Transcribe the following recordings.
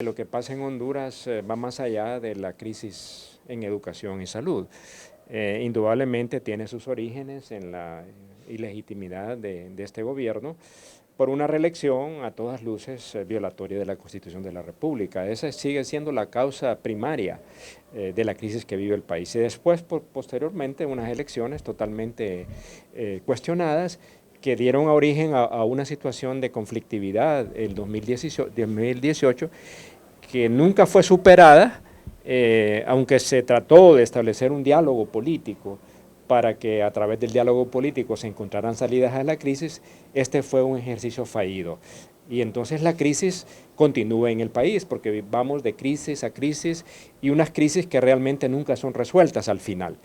lo que pasa en Honduras va más allá de la crisis en educación y salud. Indudablemente tiene sus orígenes en la ilegitimidad de este gobierno por una reelección a todas luces violatoria de la Constitución de la República. Esa sigue siendo la causa primaria de la crisis que vive el país. Y después, posteriormente, unas elecciones totalmente cuestionadas que dieron origen a una situación de conflictividad el 2018 que nunca fue superada, aunque se trató de establecer un diálogo político para que a través del diálogo político se encontraran salidas a la crisis, este fue un ejercicio fallido. Y entonces la crisis continúa en el país, porque vamos de crisis a crisis y unas crisis que realmente nunca son resueltas al final.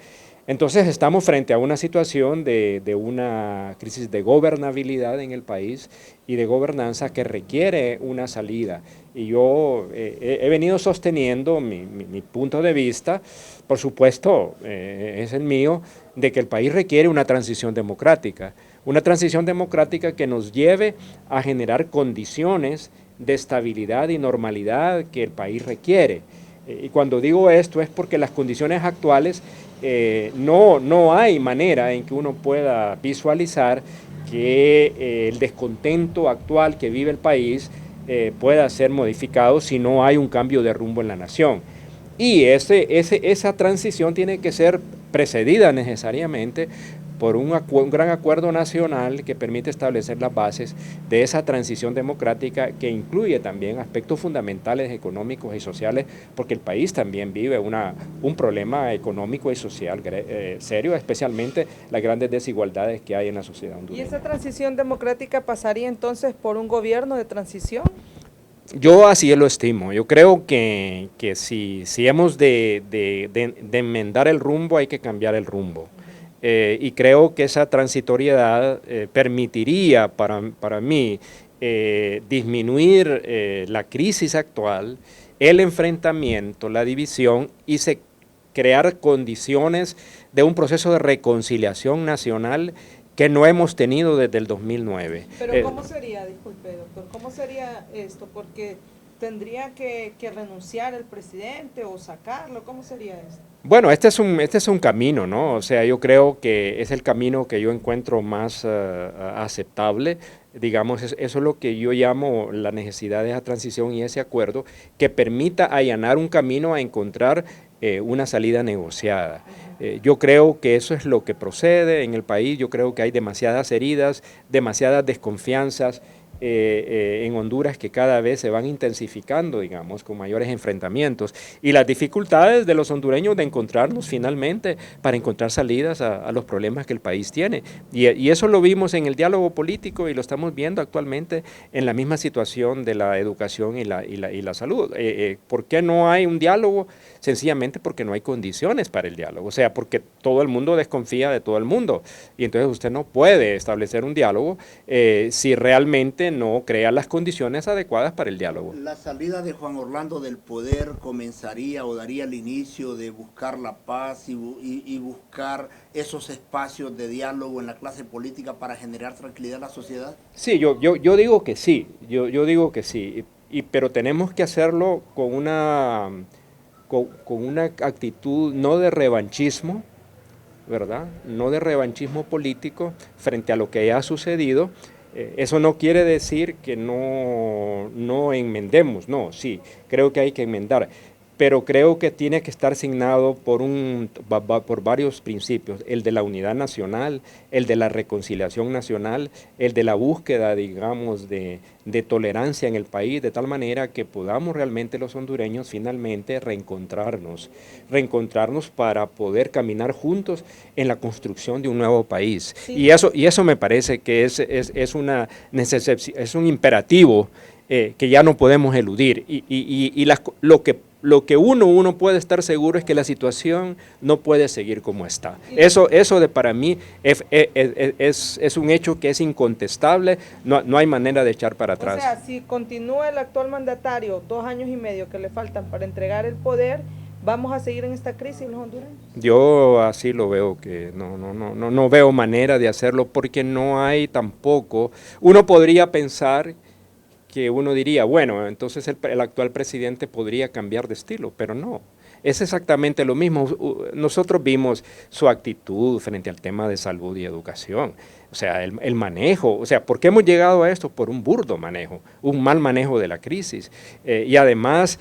Entonces estamos frente a una situación de una crisis de gobernabilidad en el país y de gobernanza que requiere una salida. Y yo he venido sosteniendo mi punto de vista, por supuesto es el mío, de que el país requiere una transición democrática que nos lleve a generar condiciones de estabilidad y normalidad que el país requiere. Y cuando digo esto es porque las condiciones actuales no hay manera en que uno pueda visualizar que el descontento actual que vive el país pueda ser modificado si no hay un cambio de rumbo en la nación. Y esa transición tiene que ser precedida necesariamente por un gran acuerdo nacional que permite establecer las bases de esa transición democrática que incluye también aspectos fundamentales económicos y sociales, porque el país también vive un problema económico y social serio, especialmente las grandes desigualdades que hay en la sociedad hondureña. ¿Y esa transición democrática pasaría entonces por un gobierno de transición? Yo así lo estimo. Yo creo que si hemos de enmendar el rumbo, hay que cambiar el rumbo. Y creo que esa transitoriedad permitiría para mí disminuir la crisis actual, el enfrentamiento, la división y crear condiciones de un proceso de reconciliación nacional que no hemos tenido desde el 2009. Pero ¿cómo sería, disculpe doctor, cómo sería esto? Porque tendría que renunciar el presidente o sacarlo, ¿cómo sería esto? Bueno, este es un camino, ¿no? O sea, yo creo que es el camino que yo encuentro más aceptable. Digamos, eso es lo que yo llamo la necesidad de esa transición y ese acuerdo que permita allanar un camino a encontrar una salida negociada. Yo creo que eso es lo que procede en el país. Yo creo que hay demasiadas heridas, demasiadas desconfianzas en Honduras que cada vez se van intensificando, digamos, con mayores enfrentamientos y las dificultades de los hondureños de encontrarnos finalmente para encontrar salidas a los problemas que el país tiene. Y eso lo vimos en el diálogo político y lo estamos viendo actualmente en la misma situación de la educación y la salud. ¿Por qué no hay un diálogo? Sencillamente porque no hay condiciones para el diálogo, o sea, porque todo el mundo desconfía de todo el mundo y entonces usted no puede establecer un diálogo si realmente no crea las condiciones adecuadas para el diálogo. La salida de Juan Orlando del poder comenzaría o daría el inicio de buscar la paz y buscar esos espacios de diálogo en la clase política para generar tranquilidad en la sociedad. Sí, yo digo que sí, yo digo que sí, pero tenemos que hacerlo con una actitud no de revanchismo, ¿verdad? No de revanchismo político frente a lo que ha sucedido. Eso no quiere decir que no enmendemos, no, sí, creo que hay que enmendar, pero creo que tiene que estar signado por varios principios, el de la unidad nacional, el de la reconciliación nacional, el de la búsqueda, digamos, de tolerancia en el país, de tal manera que podamos realmente los hondureños finalmente reencontrarnos para poder caminar juntos en la construcción de un nuevo país. Sí. Y eso me parece que es un imperativo que ya no podemos eludir. Lo que uno puede estar seguro es que la situación no puede seguir como está. Eso para mí es un hecho que es incontestable, no hay manera de echar para atrás. O sea, si continúa el actual mandatario 2 años y medio que le faltan para entregar el poder, ¿vamos a seguir en esta crisis los hondureños? Yo así lo veo, que no veo manera de hacerlo porque no hay tampoco. Uno podría pensar que uno diría, bueno, entonces el actual presidente podría cambiar de estilo, pero no. Es exactamente lo mismo. Nosotros vimos su actitud frente al tema de salud y educación. O sea, el manejo. O sea, ¿por qué hemos llegado a esto? Por un burdo manejo, un mal manejo de la crisis. Y además,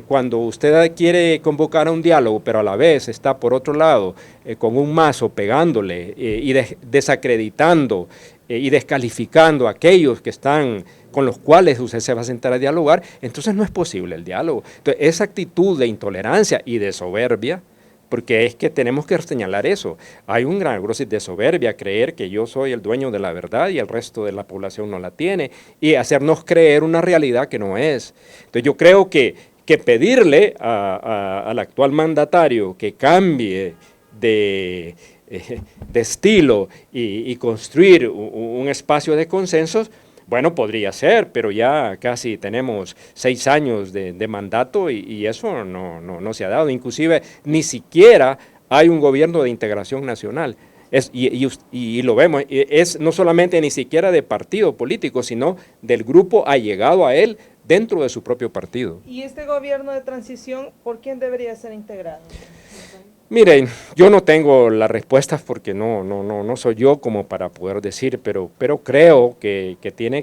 cuando usted quiere convocar a un diálogo, pero a la vez está por otro lado con un mazo pegándole y desacreditando y descalificando a aquellos que están con los cuales usted se va a sentar a dialogar, entonces no es posible el diálogo. Entonces, esa actitud de intolerancia y de soberbia, porque es que tenemos que señalar eso, hay un gran grosor de soberbia, creer que yo soy el dueño de la verdad y el resto de la población no la tiene, y hacernos creer una realidad que no es. Entonces yo creo que pedirle al actual mandatario que cambie de estilo y construir un espacio de consensos, bueno, podría ser, pero ya casi tenemos 6 años de mandato y eso no se ha dado. Inclusive ni siquiera hay un gobierno de integración nacional. Y lo vemos, es no solamente ni siquiera de partido político, sino del grupo allegado a él dentro de su propio partido. ¿Y este gobierno de transición, por quién debería ser integrado? Miren, yo no tengo las respuestas porque no soy yo como para poder decir, pero creo que tiene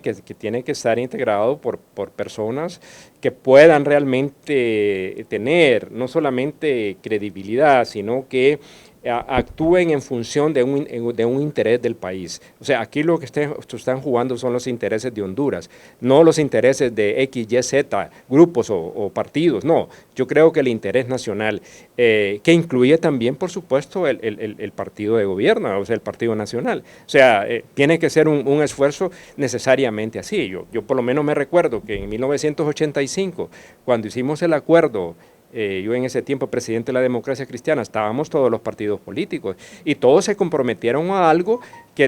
que estar integrado por personas que puedan realmente tener no solamente credibilidad, sino que actúen en función de un interés del país. O sea, aquí lo que están jugando son los intereses de Honduras, no los intereses de X, Y, Z, grupos o partidos, no. Yo creo que el interés nacional, que incluye también, por supuesto, el partido de gobierno, o sea, el Partido Nacional. O sea, tiene que ser un esfuerzo necesariamente así. Yo por lo menos me recuerdo que en 1985, cuando hicimos el acuerdo, yo en ese tiempo presidente de la Democracia Cristiana, estábamos todos los partidos políticos y todos se comprometieron a algo que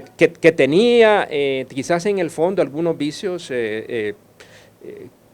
tenía quizás en el fondo algunos vicios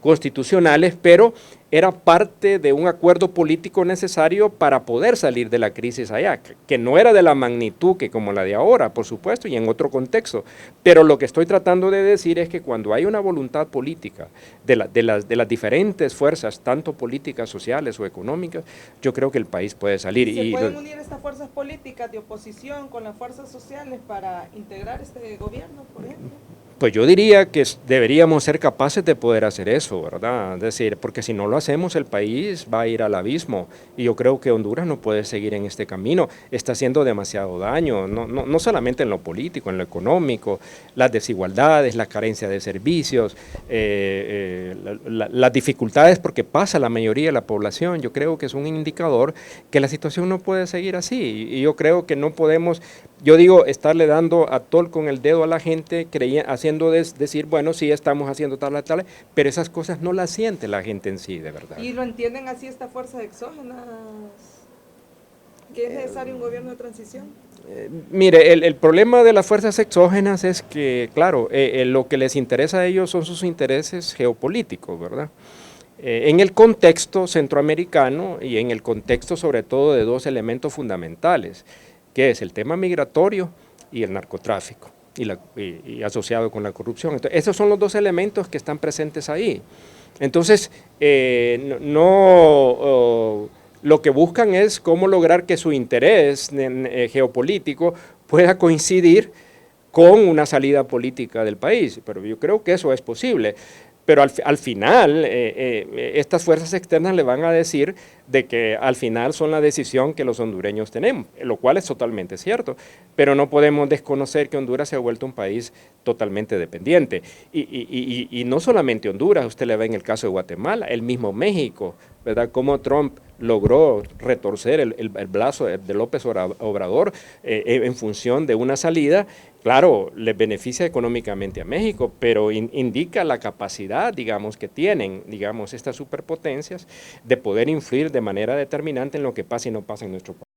constitucionales, pero era parte de un acuerdo político necesario para poder salir de la crisis allá, que no era de la magnitud que como la de ahora, por supuesto, y en otro contexto. Pero lo que estoy tratando de decir es que cuando hay una voluntad política de las diferentes fuerzas, tanto políticas, sociales o económicas, yo creo que el país puede salir. ¿Se pueden unir estas fuerzas políticas de oposición con las fuerzas sociales para integrar este gobierno, por ejemplo? Pues yo diría que deberíamos ser capaces de poder hacer eso, ¿verdad? Es decir, porque si no lo hacemos el país va a ir al abismo y yo creo que Honduras no puede seguir en este camino, está haciendo demasiado daño, no solamente en lo político, en lo económico, las desigualdades, la carencia de servicios, las dificultades porque pasa la mayoría de la población, yo creo que es un indicador que la situación no puede seguir así y yo creo que no podemos, yo digo, estarle dando a tol con el dedo a la gente, haciendo decir, bueno, sí, estamos haciendo tal, pero esas cosas no las siente la gente en sí, de verdad. ¿Y lo entienden así estas fuerzas exógenas? ¿Que es necesario un gobierno de transición? Mire, el problema de las fuerzas exógenas es que, claro, lo que les interesa a ellos son sus intereses geopolíticos, ¿verdad? En el contexto centroamericano y en el contexto sobre todo de 2 elementos fundamentales, que es el tema migratorio y el narcotráfico. Y asociado con la corrupción. Entonces, esos son los 2 elementos que están presentes ahí. Entonces, lo que buscan es cómo lograr que su interés geopolítico pueda coincidir con una salida política del país, pero yo creo que eso es posible. Pero al final, estas fuerzas externas le van a decir de que al final son la decisión que los hondureños tenemos, lo cual es totalmente cierto, pero no podemos desconocer que Honduras se ha vuelto un país totalmente dependiente. Y no solamente Honduras, usted le ve en el caso de Guatemala, el mismo México, ¿verdad? Cómo Trump logró retorcer el brazo de López Obrador en función de una salida. Claro, les beneficia económicamente a México, pero indica la capacidad, digamos, que tienen, digamos, estas superpotencias de poder influir de manera determinante en lo que pasa y no pasa en nuestro país.